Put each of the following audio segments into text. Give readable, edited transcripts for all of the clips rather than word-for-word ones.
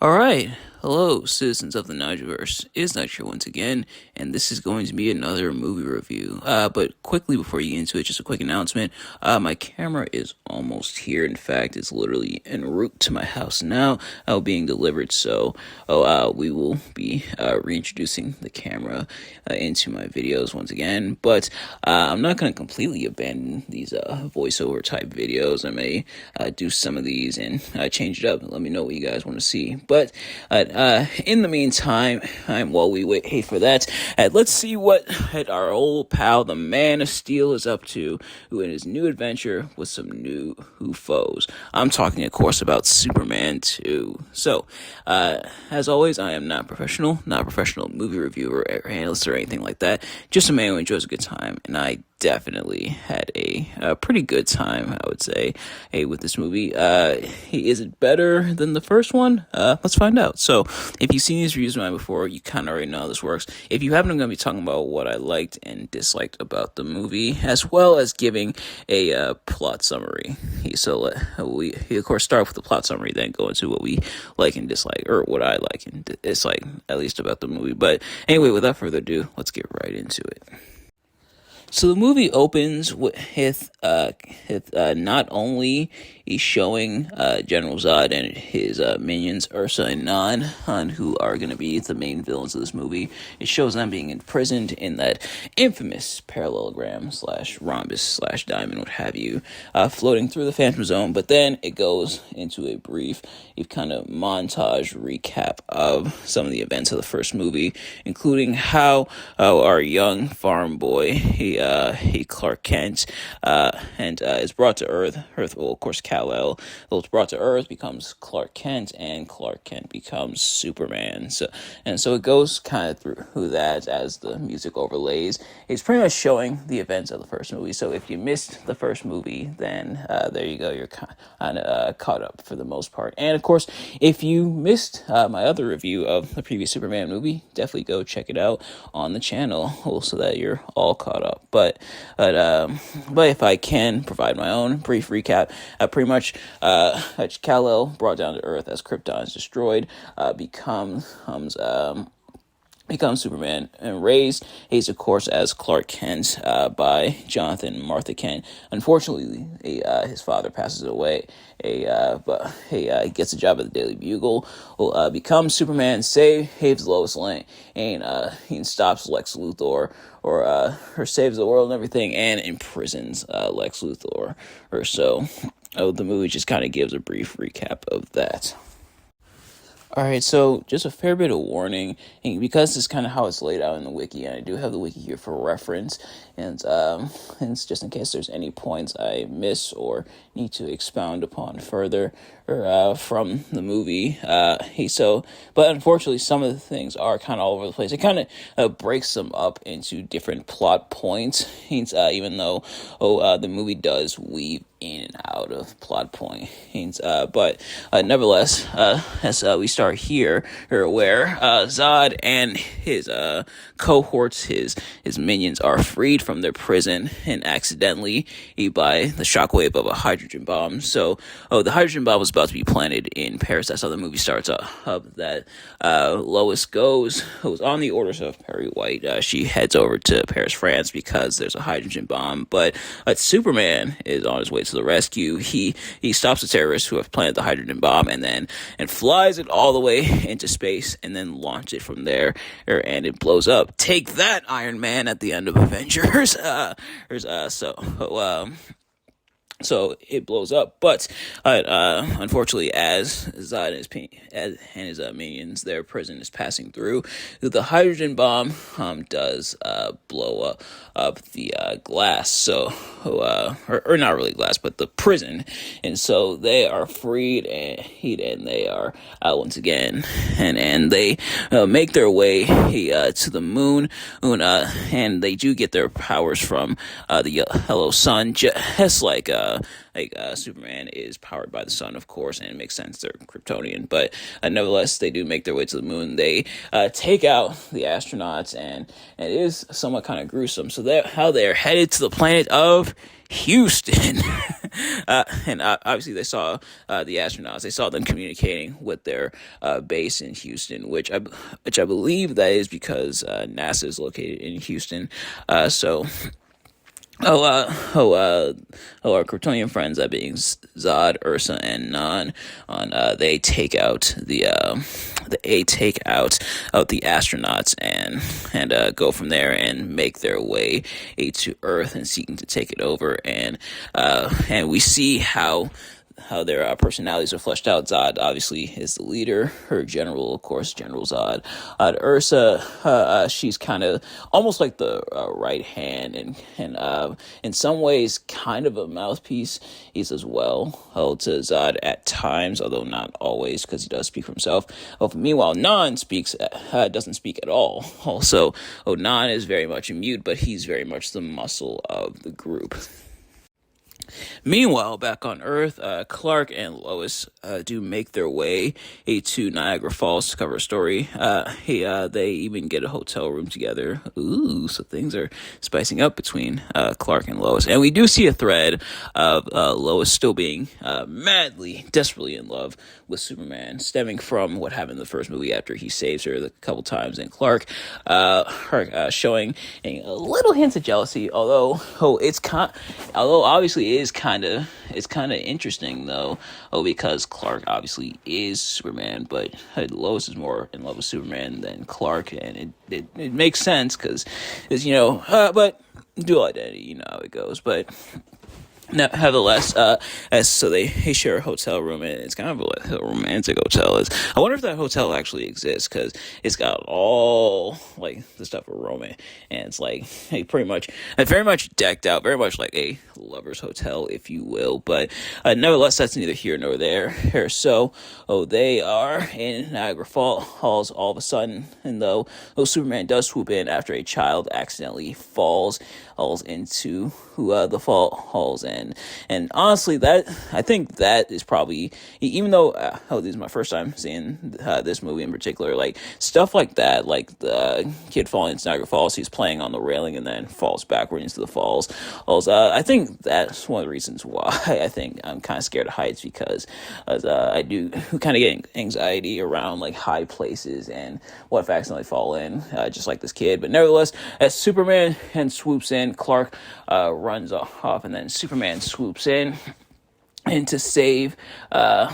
All right. Hello, citizens of the Nigelverse. It's Nigel once again, and this is going to be another movie review. But quickly before you get into it, just a quick announcement. My camera is almost here. In fact, it's literally en route to my house now, being delivered. So, we will be reintroducing the camera into my videos once again. But I'm not going to completely abandon these voiceover type videos. I may do some of these and change it up. Let me know what you guys want to see. But in the meantime, while we wait for that, let's see what our old pal, the Man of Steel, is up to, who in his new adventure with some new foes. I'm talking, of course, about Superman 2. So, as always, I am not a professional movie reviewer or analyst or anything like that. Just a man who enjoys a good time, and I definitely had a pretty good time, I would say, with this movie. Is it better than the first one? Let's find out. So, if you've seen these reviews of mine before, you kind of already know how this works. If you haven't, I'm going to be talking about what I liked and disliked about the movie, as well as giving a plot summary. So, we of course start with the plot summary, then go into what we like and dislike, or what I like and dislike, at least about the movie. But anyway, without further ado, let's get right into it. So the movie opens with not only showing General Zod and his minions Ursa and Nan, who are going to be the main villains of this movie. It shows them being imprisoned in that infamous parallelogram slash rhombus slash diamond, what have you, floating through the Phantom Zone. But then it goes into a brief kind of montage recap of some of the events of the first movie, including how our young farm boy, he Clark Kent, and is brought to Earth. Well, of course, Kal-El, who's brought to Earth, becomes Clark Kent, and Clark Kent becomes Superman. So it goes kind of through that as the music overlays. It's pretty much showing the events of the first movie. So if you missed the first movie, then there you go. You're kind of caught up for the most part. And of course, if you missed my other review of the previous Superman movie, definitely go check it out on the channel so that you're all caught up. But if I can provide my own brief recap, pretty much Kal-El, brought down to Earth as Krypton is destroyed, becomes Superman and raised, of course, as Clark Kent by Jonathan and Martha Kent. Unfortunately, his father passes away. But he gets a job at the Daily Bugle, will become Superman, saves Lois Lane, and he stops Lex Luthor, or saves the world and everything, and imprisons Lex Luthor. Or so. The movie just kind of gives a brief recap of that. Alright, so just a fair bit of warning, and because this is kind of how it's laid out in the wiki, and I do have the wiki here for reference, and just in case there's any points I miss or need to expound upon further from the movie. But unfortunately, some of the things are kind of all over the place. It kind of breaks them up into different plot points, even though the movie does weave in and out of plot points, but nevertheless, as we start here, where Zod and his cohorts, his minions, are freed from their prison and accidentally by the shockwave of a hydrogen bomb. So, the hydrogen bomb was about to be planted in Paris. That's how the movie starts up. That Lois goes on the orders of Perry White. She heads over to Paris, France, because there's a hydrogen bomb. But Superman is on his way to the rescue. He stops the terrorists who have planted the hydrogen bomb and flies it all the way into space and then launches it from there, and it blows up. Take that, Iron Man, at the end of Avengers. So it blows up, but unfortunely, as Zod and his minions, their prison is passing through, the hydrogen bomb does blow up the glass. So, or not really glass, but the prison, and so they are freed and they are once again, and they make their way to the moon, and they do get their powers from the yellow sun, just like Superman is powered by the sun, of course, and it makes sense, they're Kryptonian, but nevertheless, they do make their way to the moon. They take out the astronauts, and it is somewhat kind of gruesome. So how they're headed to the planet of Houston. And obviously they saw the astronauts. They saw them communicating with their base in Houston, which I believe that is because NASA is located in Houston. So our Kryptonian friends, that being Zod, Ursa, and Nan, they take out the astronauts and go from there and make their way to Earth and seeking to take it over, and we see how their personalities are fleshed out. Zod obviously is the leader, her general, of course, General Zod. Ursa, she's kind of almost like the right hand, and in some ways, kind of a mouthpiece. He's as well to Zod at times, although not always, because he does speak for himself. Meanwhile, Nan doesn't speak at all. Also, Nan is very much a mute, but he's very much the muscle of the group. Meanwhile, back on Earth, Clark and Lois do make their way to Niagara Falls to cover a story. They even get a hotel room together. Ooh, so things are spicing up between Clark and Lois. And we do see a thread of Lois still being madly, desperately in love with Superman, stemming from what happened in the first movie after he saves her a couple times, and Clark showing a little hints of jealousy, although obviously it's kind of interesting though, because Clark obviously is Superman, but Lois is more in love with Superman than Clark, and it makes sense because but dual identity, you know how it goes, but. Nevertheless, so they share a hotel room, and it's kind of a romantic hotel. I wonder if that hotel actually exists, because it's got all like the stuff of romance, and it's like pretty much very much decked out, very much like a lover's hotel, if you will. But nevertheless, that's neither here nor there. So they are in Niagara Falls all of a sudden, and though Superman does swoop in after a child accidentally falls into the falls, and honestly, that I think that is probably, even though this is my first time seeing this movie in particular, like stuff like that, like the kid falling into Niagara Falls, he's playing on the railing and then falls backward into the falls. I think that's one of the reasons why I think I'm kind of scared of heights, because I do kind of get anxiety around like high places and what if I accidentally fall in, just like this kid. But nevertheless, as Superman swoops in, Clark runs off, and then Superman swoops in and to save the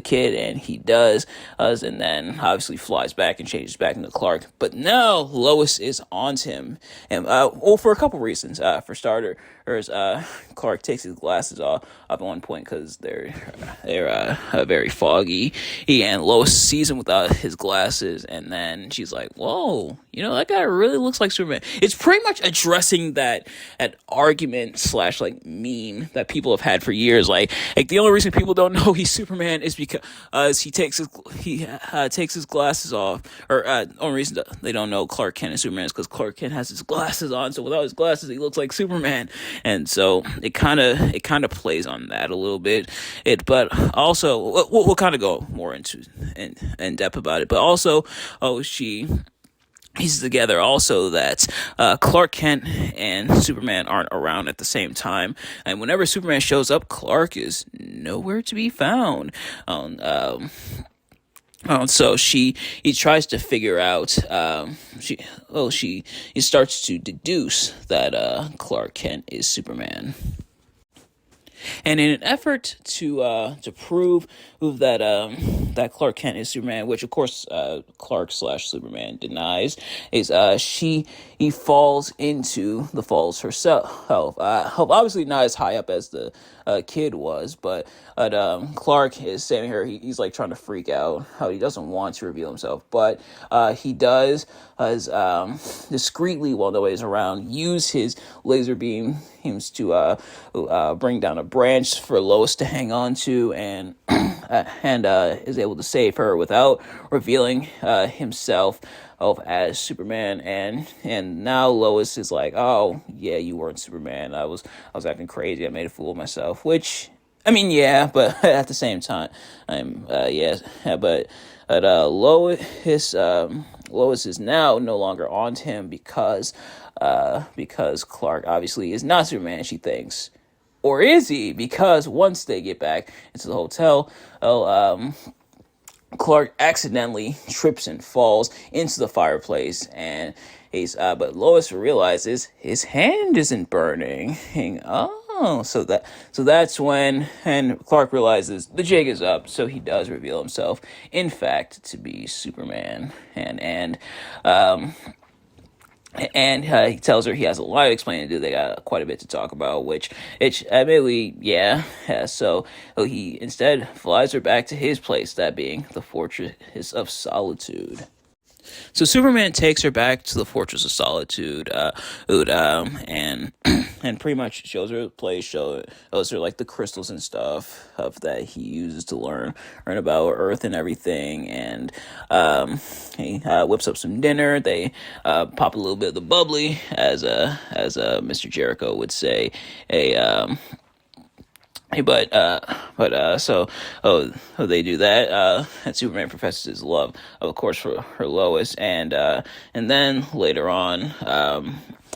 kid, and he does, and then obviously flies back and changes back into Clark. But now Lois is on him, and for a couple reasons. For starters, Clark takes his glasses off at one point because they're very foggy. And Lois sees him without his glasses, and then she's like, "Whoa, that guy really looks like Superman." It's pretty much addressing that argument slash like meme that people have had for years. Like the only reason people don't know he's Superman is because he takes his glasses off, or only reason they don't know Clark Kent is Superman is because Clark Kent has his glasses on. So without his glasses, he looks like Superman, and so it kind of plays on that a little bit. But also we'll kind of go more into in depth about it. But also, pieces together also that Clark Kent and Superman aren't around at the same time, and whenever Superman shows up, Clark is nowhere to be found. So he tries to figure out. He starts to deduce that Clark Kent is Superman. And in an effort to prove that Clark Kent is Superman, which of course Clark/Superman denies, is he falls into the falls herself. Obviously not as high up as the kid was, but Clark is saving her. He's like trying to freak out how he doesn't want to reveal himself, but he does, as discreetly while nobody's around, use his laser beams to bring down a branch for Lois to hang on to, and is able to save her without revealing himself as Superman. And now Lois is like, "Oh yeah, you weren't Superman. I was acting crazy. I made a fool of myself." Which, I mean, yeah, but at the same time, Lois is now no longer on him because Clark obviously is not Superman, she thinks. Or is he? Because once they get back into the hotel, Clark accidentally trips and falls into the fireplace, and but Lois realizes his hand isn't burning. Oh, so that's when and Clark realizes the jig is up. So he does reveal himself, in fact, to be Superman, um, he tells her he has a lot of explaining to do. They got quite a bit to talk about, which admittedly, yeah. So he instead flies her back to his place, that being the Fortress of Solitude. So Superman takes her back to the Fortress of Solitude, and and pretty much shows her the place, shows her like the crystals and stuff of that he uses to learn about Earth and everything, and he whips up some dinner. They pop a little bit of the bubbly, as Mr. Jericho would say, a so they do that, and Superman professes his love, of course, for her Lois, and then later on,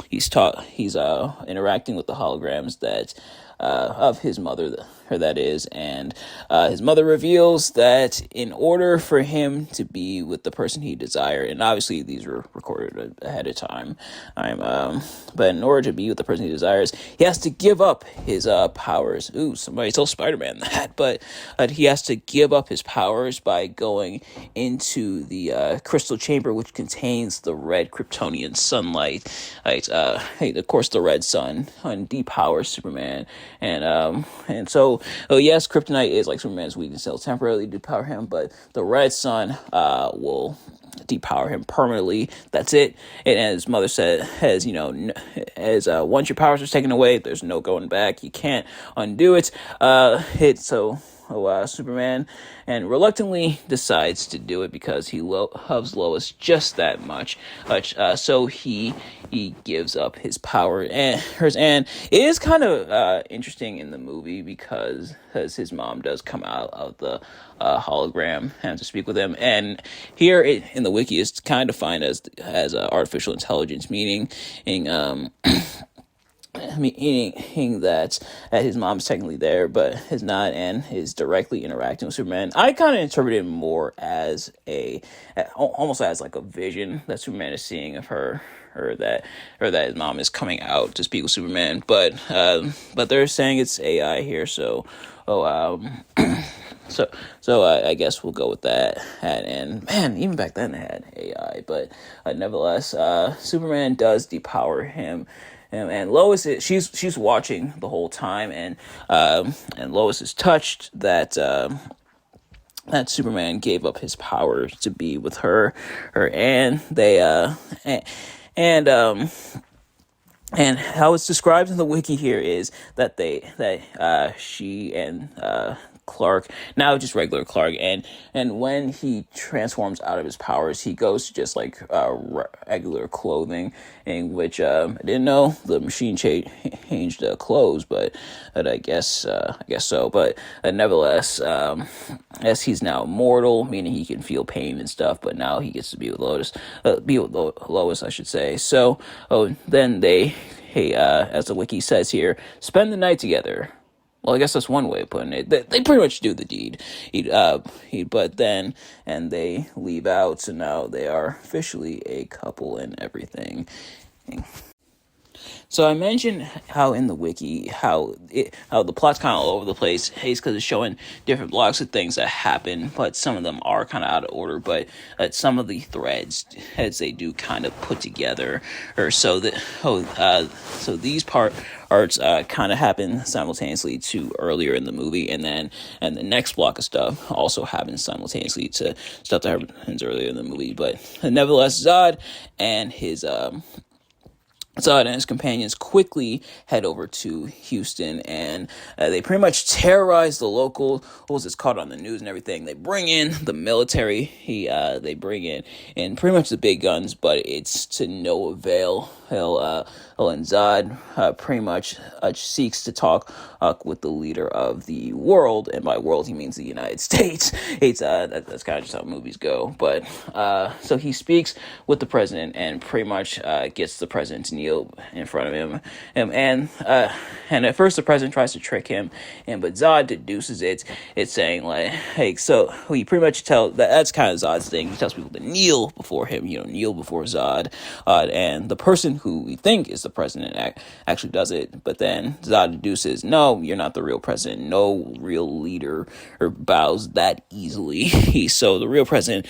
he's interacting with the holograms that of his mother, her that is, and his mother reveals that in order for him to be with the person he desired, and obviously these were recorded ahead of time, but in order to be with the person he desires, he has to give up his powers. Ooh, somebody told Spider-Man that, but he has to give up his powers by going into the crystal chamber, which contains the red Kryptonian sunlight. Of course, the red sun depowers Superman, and so, yes, kryptonite is like Superman's weakness. It'll temporarily depower him, but the red sun will depower him permanently. That's it. And as his mother said, once your powers are taken away, there's no going back. You can't undo it. Superman and reluctantly decides to do it because he loves Lois just that much. So he gives up his power and hers. And it is kind of interesting in the movie because his mom does come out of the hologram and to speak with him. And here in the wiki is kind of defined as artificial intelligence, meaning that his mom's technically there, but is not, and is directly interacting with Superman. I kind of interpret it more as almost as like a vision that Superman is seeing of her, or that his mom is coming out to speak with Superman. But they're saying it's AI here, so I guess we'll go with that. And man, even back then they had AI, but nevertheless, Superman does depower him. And Lois she's watching the whole time, and Lois is touched that Superman gave up his power to be with her, and they and how it's described in the wiki here is that she and Clark, now just regular Clark, and when he transforms out of his powers, he goes to just like regular clothing, in which I didn't know the machine changed clothes, but I guess so. But nevertheless, as he's now immortal, meaning he can feel pain and stuff, but now he gets to be with Lois, I should say. So then as the wiki says here, spend the night together. Well, I guess that's one way of putting it. They pretty much do the deed. But then, and they leave out, so now they are officially a couple and everything. So I mentioned how in the wiki, how the plot's kind of all over the place. It's because it's showing different blocks of things that happen, but some of them are kind of out of order. But some of the threads, as they do kind of put together, or so these parts kind of happen simultaneously to earlier in the movie, and the next block of stuff also happens simultaneously to stuff that happens earlier in the movie. But nevertheless, Zod and his companions quickly head over to Houston, and they pretty much terrorize the locals. It's caught on the news and everything. They bring in the military. They bring in pretty much the big guns, but it's to no avail. And Zod pretty much seeks to talk with the leader of the world, and by world he means the United States. That's kind of just how movies go. But so he speaks with the president and pretty much gets the president to kneel kneel in front of him. And at first the president tries to trick him, but Zod deduces it. It's saying like, hey, so he pretty much that's kind of Zod's thing. He tells people to kneel before him, kneel before Zod, and the person who we think is the president actually does it. But then Zod deduces, no, you're not the real president. No real leader or bows that easily. So the real president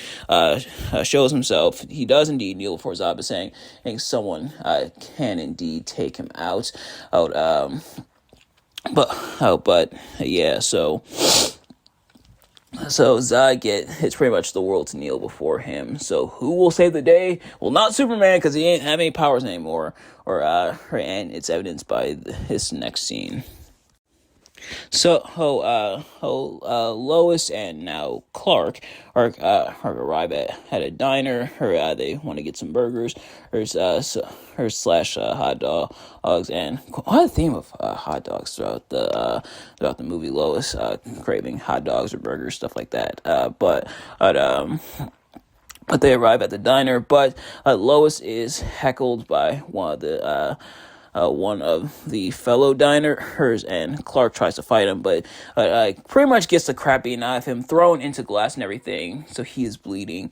shows himself. He does indeed kneel before Zod, but saying someone can indeed take him out. But yeah, so Zod it's pretty much the world to kneel before him. So who will save the day? Well, not Superman, because he ain't have any powers anymore. And it's evidenced by this next scene. So, Lois and now Clark arrive at a diner. They want to get some burgers. Slash hot dogs, and quite a theme of hot dogs throughout the movie. Lois craving hot dogs or burgers, stuff like that. But they arrive at the diner. But Lois is heckled by one of the fellow diners, and Clark tries to fight him, but pretty much gets the crap beaten out of him, thrown into glass and everything, so he is bleeding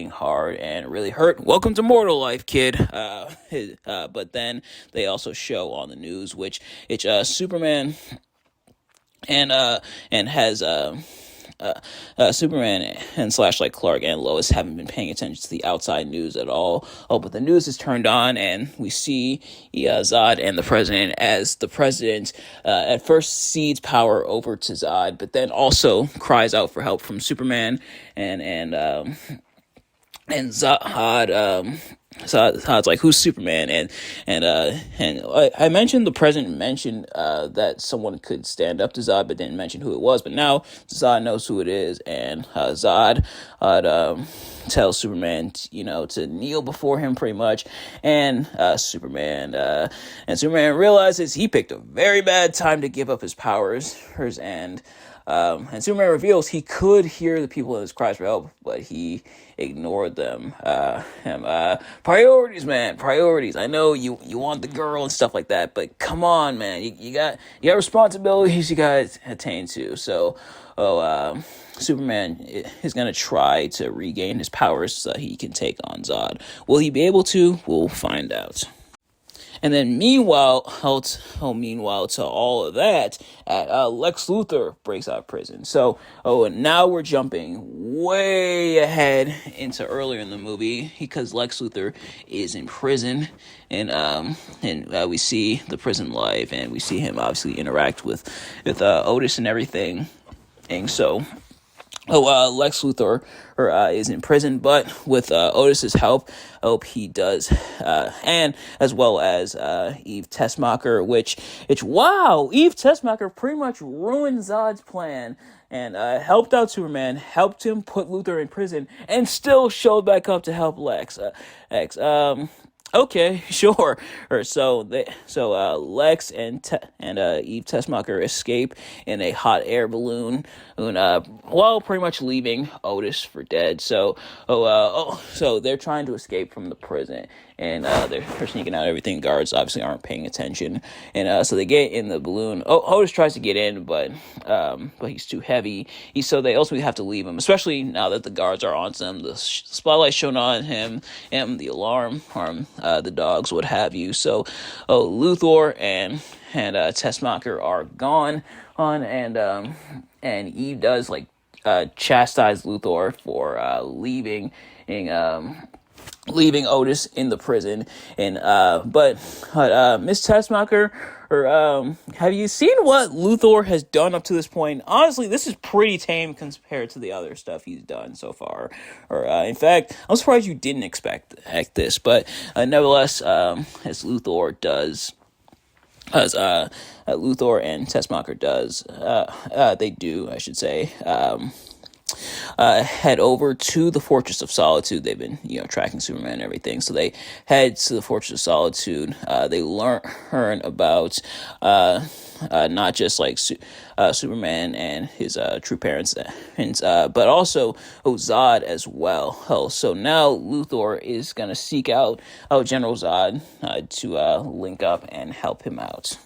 hard and really hurt. Welcome to mortal life, kid. But then they also show on the news, which it's Superman and has Superman and slash like Clark and Lois haven't been paying attention to the outside news at all. But the news is turned on, and we see Zod and the president, as the president at first cedes power over to Zod, but then also cries out for help from Superman and Zod. Zod's like, who's Superman? And I mentioned the president mentioned that someone could stand up to Zod, but didn't mention who it was. But now Zod knows who it is, and Zod tells Superman, to kneel before him, pretty much. And Superman realizes he picked a very bad time to give up his powers, and Superman reveals he could hear the people in his cries for help, but he ignored them. Priorities, man, priorities. I know you want the girl and stuff like that, but come on, man, you got responsibilities you gotta attain to. So, Superman is gonna try to regain his powers so that he can take on Zod. Will he be able to? We'll find out. And then meanwhile to all of that, Lex Luthor breaks out of prison. So, and now we're jumping way ahead into earlier in the movie, because Lex Luthor is in prison, and we see the prison life, and we see him obviously interact with Otis and everything. And so, Lex Luthor is in prison, but with Otis's help, he does, and as well as Eve Tessmacher, which Eve Tessmacher pretty much ruined Zod's plan, and helped out Superman, helped him put Luthor in prison, and still showed back up to help Lex. Okay, sure. So Lex and Eve Tessmacher escape in a hot air balloon, while pretty much leaving Otis for dead. So they're trying to escape from the prison, and they're sneaking out everything. Guards obviously aren't paying attention, and so they get in the balloon. Otis tries to get in, but he's too heavy. So they ultimately have to leave him, especially now that the guards are on them. The spotlight shown on him, and the alarm, the dogs, what have you. So, Luthor and Tessmacher are gone and Eve does chastise Luthor for leaving Otis in the prison, but Miss Tessmacher, have you seen what Luthor has done up to this point? Honestly, this is pretty tame compared to the other stuff he's done so far. In fact, I'm surprised you didn't expect this, but nevertheless, as Luthor and Tessmacher they do, I should say. head over to the Fortress of Solitude. They've been, tracking Superman and everything. So they head to the Fortress of Solitude. They learn about not just like Superman and his true parents, but also Zod as well. So now Luthor is gonna seek out General Zod to link up and help him out.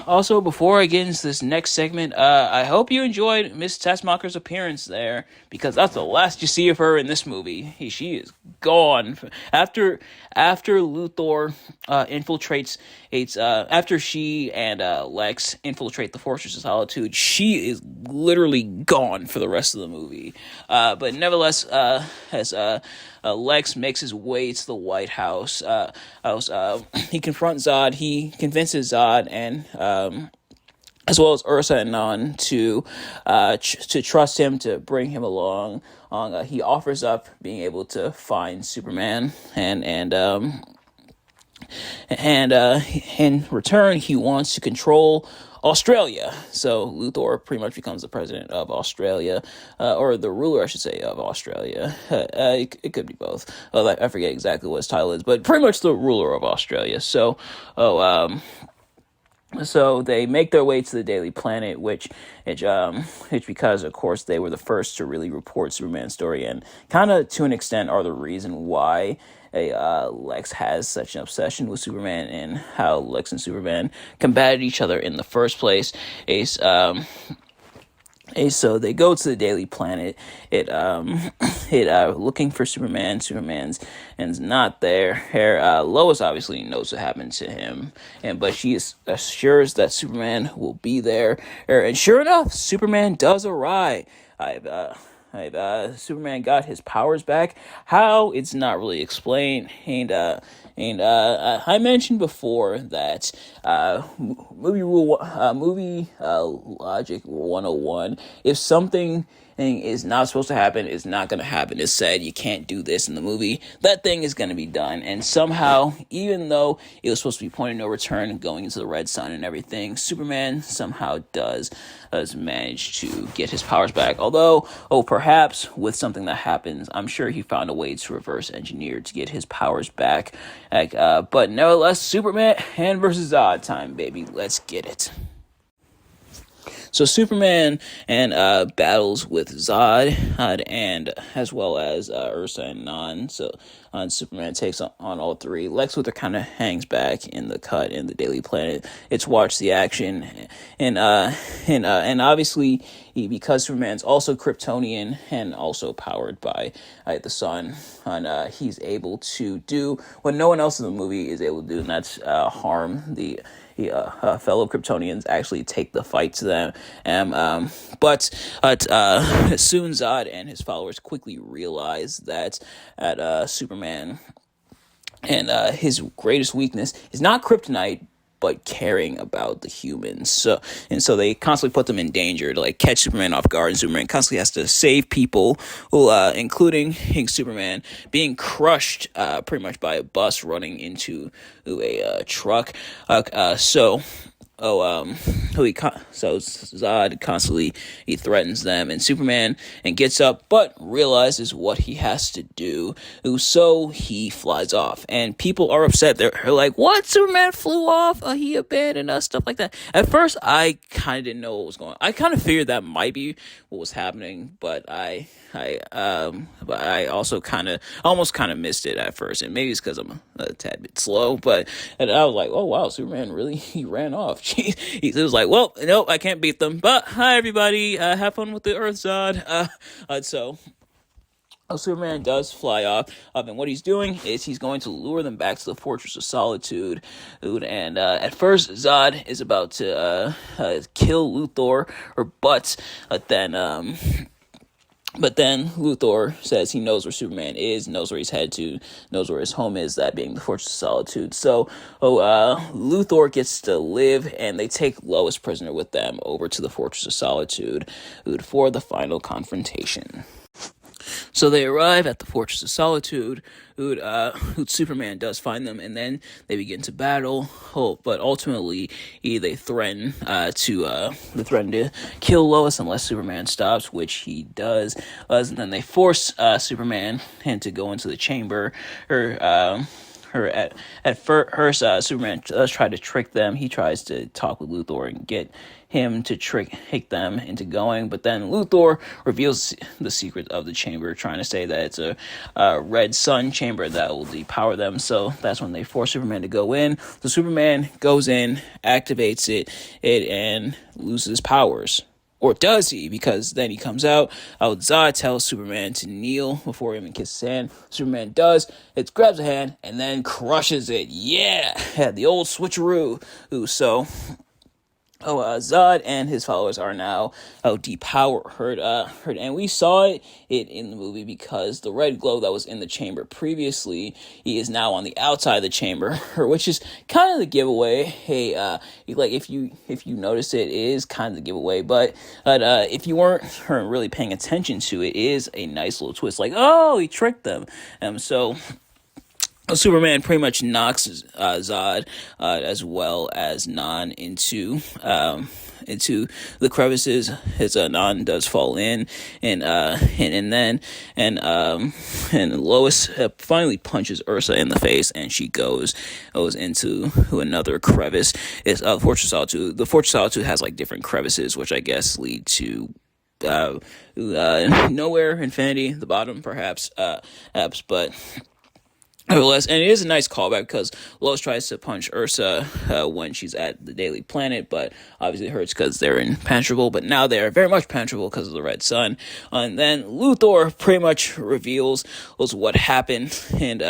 Also, before I get into this next segment, I hope you enjoyed Miss Tessmacher's appearance there, because that's the last you see of her in this movie. She is gone after Luthor infiltrates after she and Lex infiltrate the Fortress of Solitude. She is literally gone for the rest of the movie. But nevertheless, as Lex makes his way to the White House, he confronts Zod. He convinces Zod and as well as Ursa and Non to trust him, to bring him along. He offers up being able to find Superman, and in return he wants to control Australia. So Luthor pretty much becomes the president of Australia, or the ruler, I should say, of Australia. It could be both. I forget exactly what his title is, but pretty much the ruler of Australia. So, So they make their way to the Daily Planet, which because, of course, they were the first to really report Superman's story, and kind of to an extent are the reason why Lex has such an obsession with Superman, and how Lex and Superman combated each other in the first place. So they go to the Daily Planet. Looking for Superman. Superman's not there. Lois obviously knows what happened to him, but she assures that Superman will be there. And sure enough, Superman does arrive. Superman got his powers back. How, it's not really explained. And I mentioned before that movie logic 101. If something is not supposed to happen, it's not going to happen. It's said you can't do this in the movie, that thing is going to be done. And somehow, even though it was supposed to be point of no return and going into the red sun and everything, Superman somehow does manage to get his powers back. Although, perhaps with something that happens, I'm sure he found a way to reverse engineer to get his powers back. But nevertheless, Superman versus Zod time, baby. Let's get it. So Superman battles with Zod and as well as Ursa and Non. So Superman takes on all three. Lex Luthor kind of hangs back in the cut in the Daily Planet. It's watch the action, and obviously because Superman's also Kryptonian and also powered by the sun, and he's able to do what no one else in the movie is able to do, and that's harm the fellow Kryptonians, actually take the fight to them. But soon Zod and his followers quickly realize that Superman and his greatest weakness is not kryptonite, but caring about the humans. So they constantly put them in danger to catch Superman off guard, and Superman constantly has to save people, who, including Superman being crushed pretty much by a bus running into a truck. Zod constantly threatens them, and Superman gets up, but realizes what he has to do, so he flies off. And people are upset. They're like, "What? Superman flew off? He abandoned us?" Stuff like that. At first, I kind of didn't know what was going on. I kind of figured that might be what was happening, but I also almost missed it at first, and maybe it's because I'm a tad bit slow. But I was like, "Oh wow, Superman really he ran off." Jeez. He was like, "Well, nope, I can't beat them. But hi everybody, have fun with the Earth, Zod." So Superman does fly off, and what he's doing is he's going to lure them back to the Fortress of Solitude. And at first, Zod is about to kill Luthor, but then Luthor says he knows where Superman is, knows where he's headed to, knows where his home is, that being the Fortress of Solitude. So Luthor gets to live, and they take Lois prisoner with them over to the Fortress of Solitude for the final confrontation. So they arrive at the Fortress of Solitude, who Superman does find them, and then they begin to battle. Oh, but ultimately, they threaten to kill Lois unless Superman stops, which he does. And then they force Superman and to go into the chamber. First, Superman does try to trick them. He tries to talk with Luthor and get him to trick them into going, but then Luthor reveals the secret of the chamber, trying to say that it's a red sun chamber that will depower them. So that's when they force Superman to go in. So Superman goes in, activates it and loses powers. Or does he? Because then he comes out. Zod tells Superman to kneel before he even kisses his hand. Superman does. It grabs a hand and then crushes it. Yeah, the old switcheroo. So Zod and his followers are now depowered. And we saw it in the movie because the red glow that was in the chamber previously, he is now on the outside of the chamber, which is kind of the giveaway. Hey, like if you notice it is kind of the giveaway, but if you weren't really paying attention to it, it is a nice little twist. Like, oh, he tricked them. So Superman pretty much knocks Zod as well as Non into the crevices. His Non does fall in, and Lois finally punches Ursa in the face, and she goes into another crevice. It's Fortress Solitude. The Fortress Solitude has like different crevices, which I guess lead to nowhere, infinity, the bottom, perhaps, but. Nevertheless, and it is a nice callback because Lois tries to punch Ursa when she's at the Daily Planet, but obviously it hurts because they're impenetrable. But now they're very much penetrable because of the red sun. And then Luthor pretty much reveals what happened, and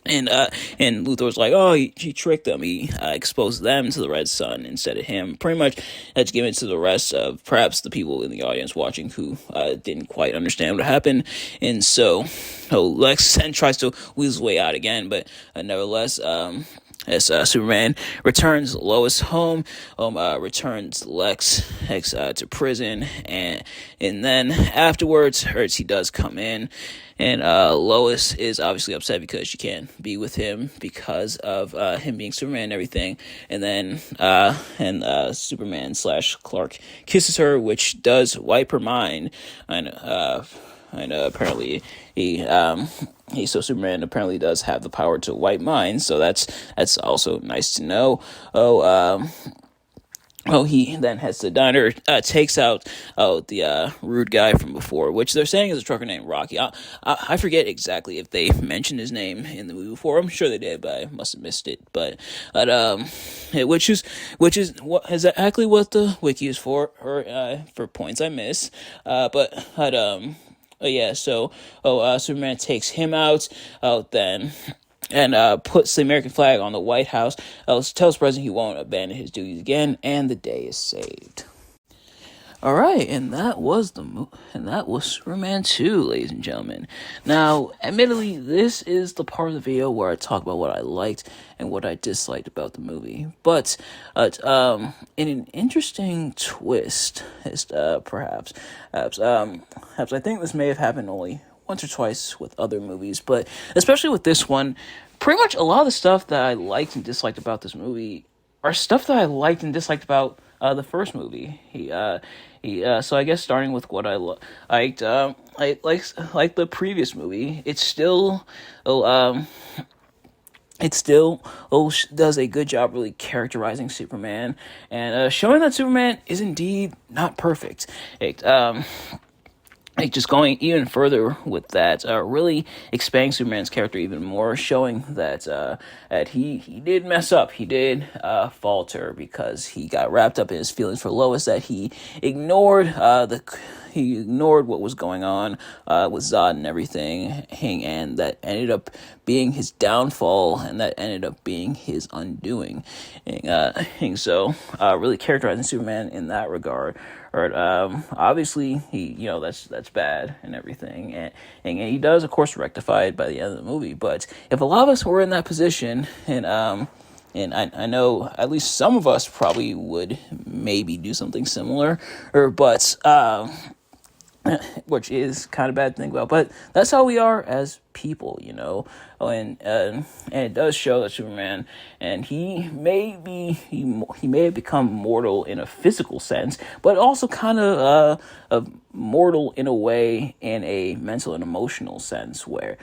Luthor's like, oh, he tricked them. He exposed them to the red sun instead of him. Pretty much that's given to the rest of perhaps the people in the audience watching who didn't quite understand what happened. And so Lex then tries to weasel his way out again, but nevertheless, as Superman returns Lois home, returns Lex to prison, and then afterwards, he does come in, and Lois is obviously upset because she can't be with him because of him being Superman and everything, and then Superman / Clark kisses her, which does wipe her mind, and apparently so Superman apparently does have the power to wipe minds, so that's also nice to know. He then heads to the diner, takes out the rude guy from before, which they're saying is a trucker named Rocky. I forget exactly if they mentioned his name in the movie before. I'm sure they did, but I must have missed it. But which is exactly what the wiki is for, or for points I miss. Superman takes him out, then, and puts the American flag on the White House. Tells the president he won't abandon his duties again, and the day is saved. All right, and that was Superman 2, ladies and gentlemen. Now, admittedly, this is the part of the video where I talk about what I liked and what I disliked about the movie. But in an interesting twist, perhaps I think this may have happened only once or twice with other movies, but especially with this one, pretty much a lot of the stuff that I liked and disliked about this movie are stuff that I liked and disliked about the first movie. So I guess starting with what I liked, like the previous movie, it still does a good job really characterizing Superman and showing that Superman is indeed not perfect. Just going even further with that, really expanding Superman's character even more, showing that he did mess up, he did falter because he got wrapped up in his feelings for Lois, that he ignored what was going on with Zod and everything, and that ended up being his downfall, and that ended up being his undoing. So really characterizing Superman in that regard. Obviously, that's bad and everything, and he does, of course, rectify it by the end of the movie. But if a lot of us were in that position, and I know at least some of us probably would maybe do something similar, but which is kind of bad to think about. But that's how we are as people, you know. Oh, and it does show that Superman, and he may have become mortal in a physical sense, but also kind of mortal in a way in a mental and emotional sense, where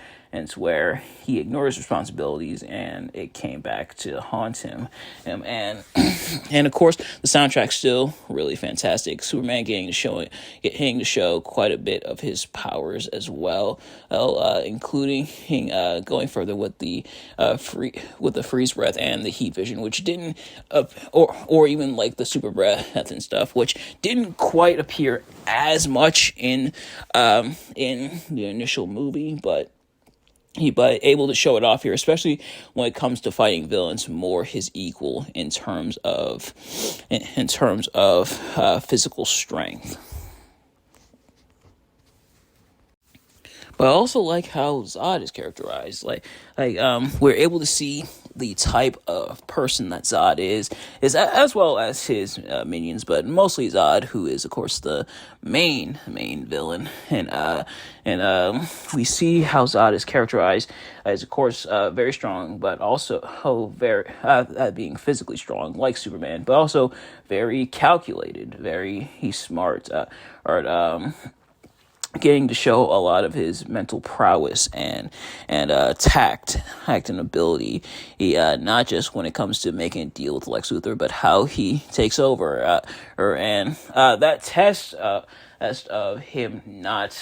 he ignores responsibilities and it came back to haunt him. And and of course the soundtrack's still really fantastic. Superman getting to show quite a bit of his powers as well, including going further with the freeze breath and the heat vision, which didn't or even like the super breath and stuff, which didn't quite appear as much in the initial movie, but able to show it off here, especially when it comes to fighting villains, more his equal in terms of physical strength. But I also like how Zod is characterized. We're able to see the type of person that Zod is as well as his minions, but mostly Zod, who is of course the main villain, and we see how Zod is characterized as, of course, very strong, but also very being physically strong, like Superman, but also very calculated, he's smart, getting to show a lot of his mental prowess and tact and ability. He not just when it comes to making a deal with Lex Luthor, but how he takes over. That test of him not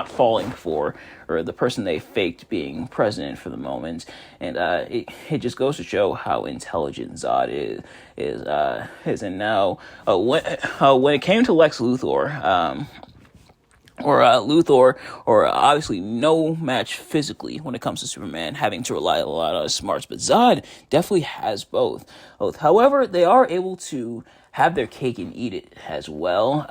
falling for or the person they faked being president for the moment, and it just goes to show how intelligent Zod is. And now when it came to Lex Luthor. Or obviously no match physically when it comes to Superman, having to rely a lot on his smarts. But Zod definitely has both. However, they are able to have their cake and eat it as well,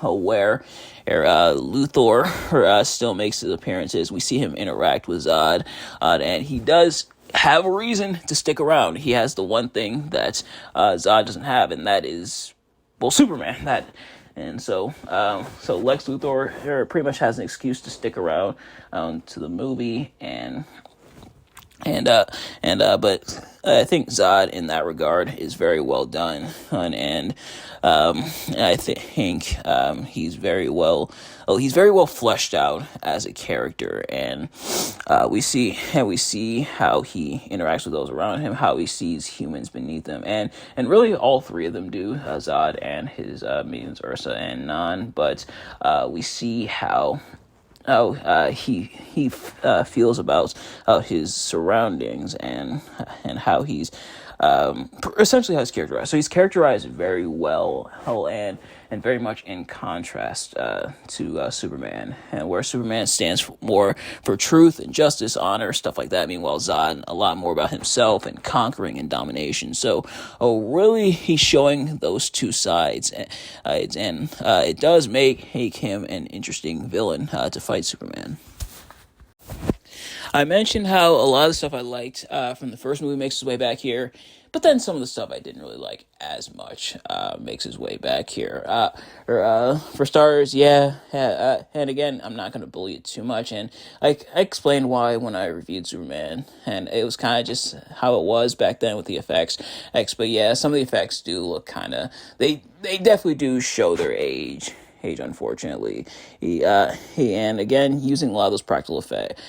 where Luthor still makes his appearances. We see him interact with Zod, and he does have a reason to stick around. He has the one thing that Zod doesn't have, and that is, well, Superman. And so Lex Luthor pretty much has an excuse to stick around to the movie, but I think Zod in that regard is very well done, and I think he's very well fleshed out as a character, and we see how he interacts with those around him, how he sees humans beneath him, and really all three of them do, Zod and his minions Ursa and Nan, but we see how he feels about his surroundings and how he's essentially how he's characterized. So he's characterized very well, and very much in contrast to Superman, and where Superman stands more for truth and justice, honor, stuff like that. Meanwhile, Zod a lot more about himself and conquering and domination. So, really, he's showing those two sides, and it does make him an interesting villain to fight Superman. I mentioned how a lot of the stuff I liked from the first movie makes its way back here, but then some of the stuff I didn't really like as much makes its way back here. For starters, and again, I'm not going to bully it too much, and I explained why when I reviewed Superman, and it was kind of just how it was back then with the effects. But yeah, some of the effects do look kind of, they definitely do show their age, unfortunately. And again, using a lot of those practical effects,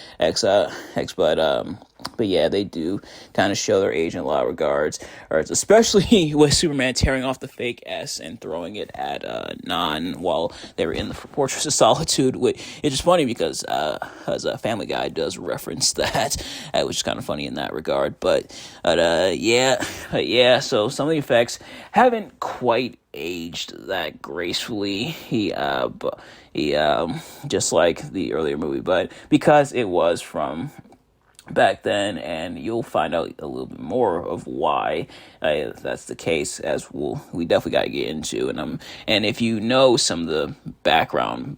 but yeah, they do kind of show their age in a lot of regards, especially with Superman tearing off the fake S and throwing it at Nan while they were in the Fortress of Solitude. Which it's just funny because as a Family Guy does reference that, which is kind of funny in that regard. But so some of the effects haven't quite aged that gracefully. He just like the earlier movie, but because it was from back then, and you'll find out a little bit more of why that's the case, as we definitely got to get into. And if you know some of the background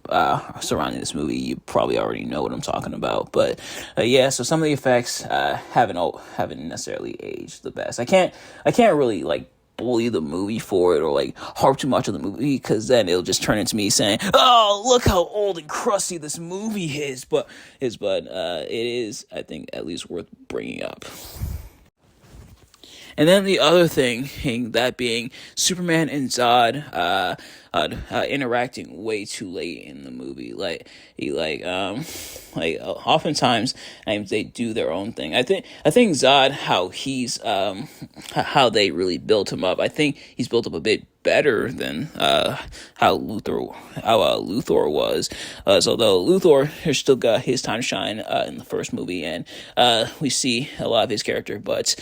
surrounding this movie, you probably already know what I'm talking about. But so some of the effects haven't necessarily aged the best. I can't really like bully the movie for it or like harp too much on the movie, because then it'll just turn into me saying, "Oh, look how old and crusty this movie is." But it is, I think, at least worth bringing up. And then the other thing, that being Superman and Zod interacting way too late in the movie. Oftentimes they do their own thing. I think Zod, how they really built him up. I think he's built up a bit better than how Luthor was. So though Luthor has still got his time to shine in the first movie, and we see a lot of his character, but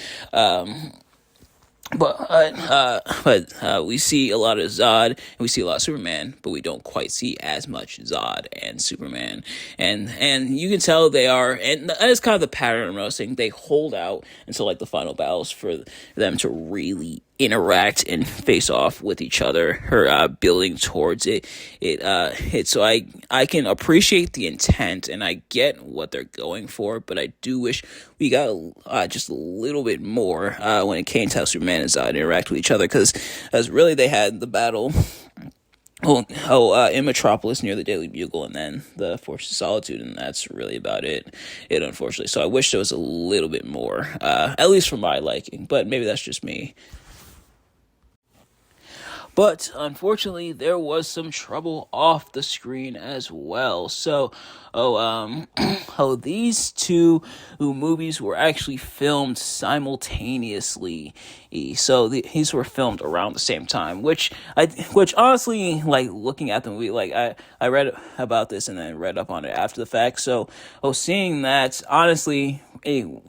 we see a lot of Zod and we see a lot of Superman, but we don't quite see as much Zod and Superman. And you can tell they are, and that is kind of the pattern I'm noticing. They hold out until like the final battles for them to really interact and face off with each other, her building towards it. So I can appreciate the intent and I get what they're going for, but I do wish we got just a little bit more when it came to how Superman and Zod interact with each other, because really they had the battle in Metropolis near the Daily Bugle, and then the Fortress of Solitude, and that's really about it, unfortunately. So I wish there was a little bit more, at least for my liking, but maybe that's just me. But unfortunately, there was some trouble off the screen as well. So, these two movies were actually filmed simultaneously. So these were filmed around the same time, which honestly, like looking at the movie, like I read about this and then read up on it after the fact. So, seeing that, honestly,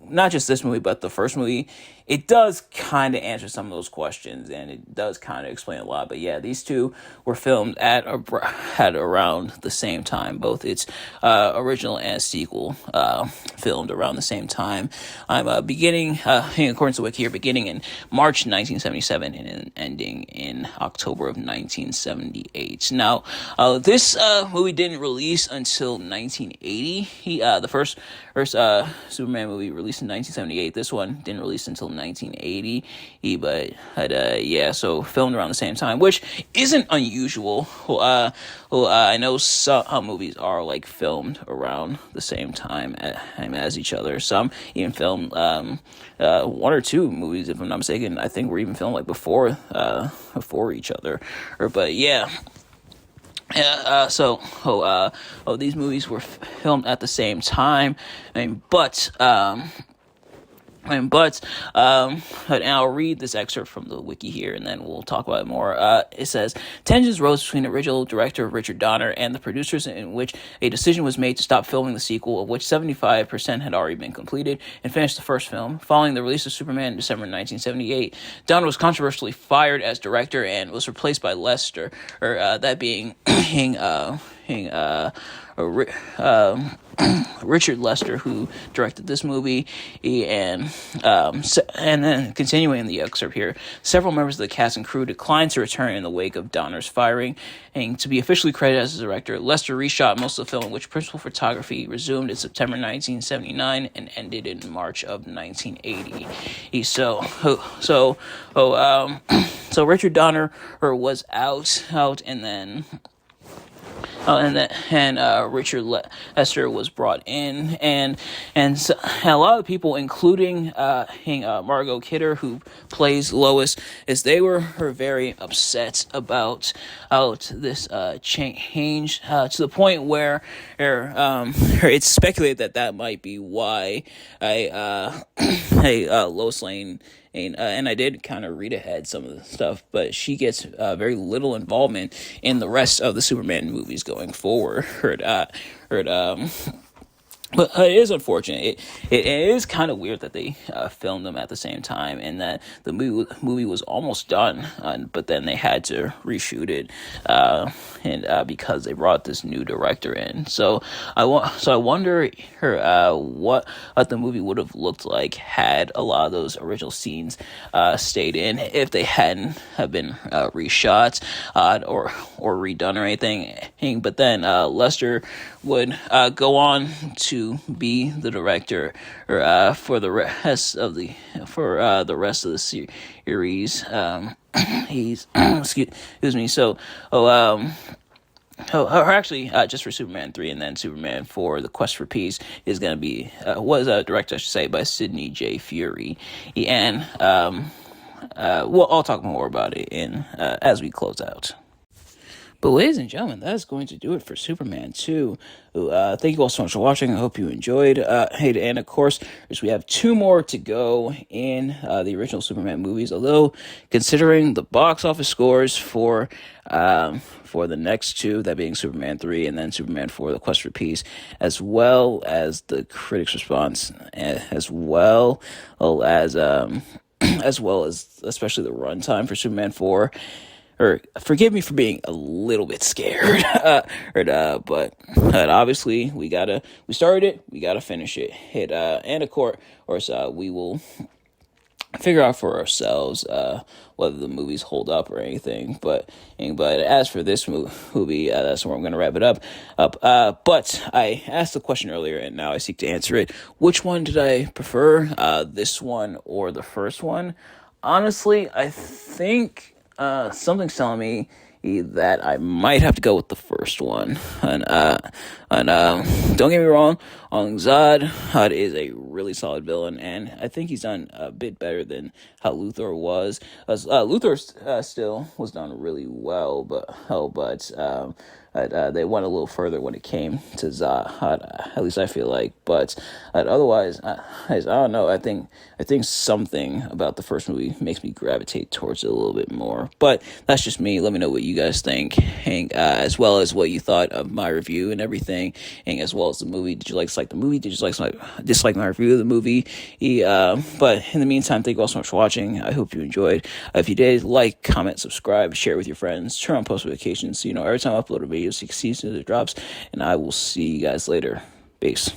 not just this movie, but the first movie, it does kind of answer some of those questions, and it does kind of explain a lot. But yeah, these two were filmed at around the same time. Both its original and sequel filmed around the same time. I'm beginning, in accordance to Wiki here, beginning in March 1977 and ending in October of 1978. Now, this movie didn't release until 1980. The first Superman movie released in 1978. This one didn't release until 1980. So filmed around the same time, which isn't unusual. I know some movies are like filmed around the same time as each other. Some even filmed one or two movies, if I'm not mistaken. I think were even filmed like before each other. These movies were filmed at the same time. And I'll read this excerpt from the wiki here, and then we'll talk about it more. It says, tensions rose between original director Richard Donner and the producers, in which a decision was made to stop filming the sequel, of which 75% had already been completed, and finish the first film. Following the release of Superman in December 1978, Donner was controversially fired as director and was replaced by Lester, that being Richard Lester, who directed this movie. And then continuing in the excerpt here, several members of the cast and crew declined to return in the wake of Donner's firing, and to be officially credited as the director. Lester reshot most of the film, which principal photography resumed in September 1979 and ended in March of 1980. So Richard Donner was out, and then Richard Lester was brought in, and a lot of people, including Margot Kidder, who plays Lois, they were very upset about this change to the point where it's speculated that might be why Lois Lane. And I did kind of read ahead some of the stuff, but she gets very little involvement in the rest of the Superman movies going forward. But it is unfortunate. It is kind of weird that they filmed them at the same time, and that the movie was almost done, but then they had to reshoot it, because they brought this new director in. So I wonder what the movie would have looked like had a lot of those original scenes stayed in, if they hadn't have been reshot or redone or anything. But then Lester would go on to to be the director for the rest of the series. He's excuse me. So, or actually, just for Superman 3 and then Superman 4, The Quest for Peace is going to be, was directed, I should say, by Sidney J. Furie. And, well, I'll talk more about it as we close out. But ladies and gentlemen, that is going to do it for Superman 2. Thank you all so much for watching. I hope you enjoyed. And of course, we have 2 more to go in the original Superman movies. Although, considering the box office scores for the next 2, that being Superman 3 and then Superman 4, The Quest for Peace, as well as the critics' response, as well as especially the runtime for Superman 4. Or forgive me for being a little bit scared, but obviously we started it, we gotta finish it. And of course, we will figure out for ourselves whether the movies hold up or anything. But as for this movie, that's where I'm gonna wrap it up. But I asked the question earlier, and now I seek to answer it. Which one did I prefer? This one or the first one? Honestly, I think. Something's telling me that I might have to go with the first one. And don't get me wrong, Ong Zod is a really solid villain, and I think he's done a bit better than how Luthor was. Luthor still was done really well, but they went a little further when it came to Zod. At least I feel like. But otherwise, I don't know. I think something about the first movie makes me gravitate towards it a little bit more. But that's just me. Let me know what you guys think, and as well as what you thought of my review and everything, and as well as the movie. Did you dislike the movie? Did you dislike my review of the movie? But in the meantime, thank you all so much for watching. I hope you enjoyed. If you did, like, comment, subscribe, share with your friends, turn on post notifications so you know every time I upload a video, so you can see as soon as it drops. And I will see you guys later. Peace.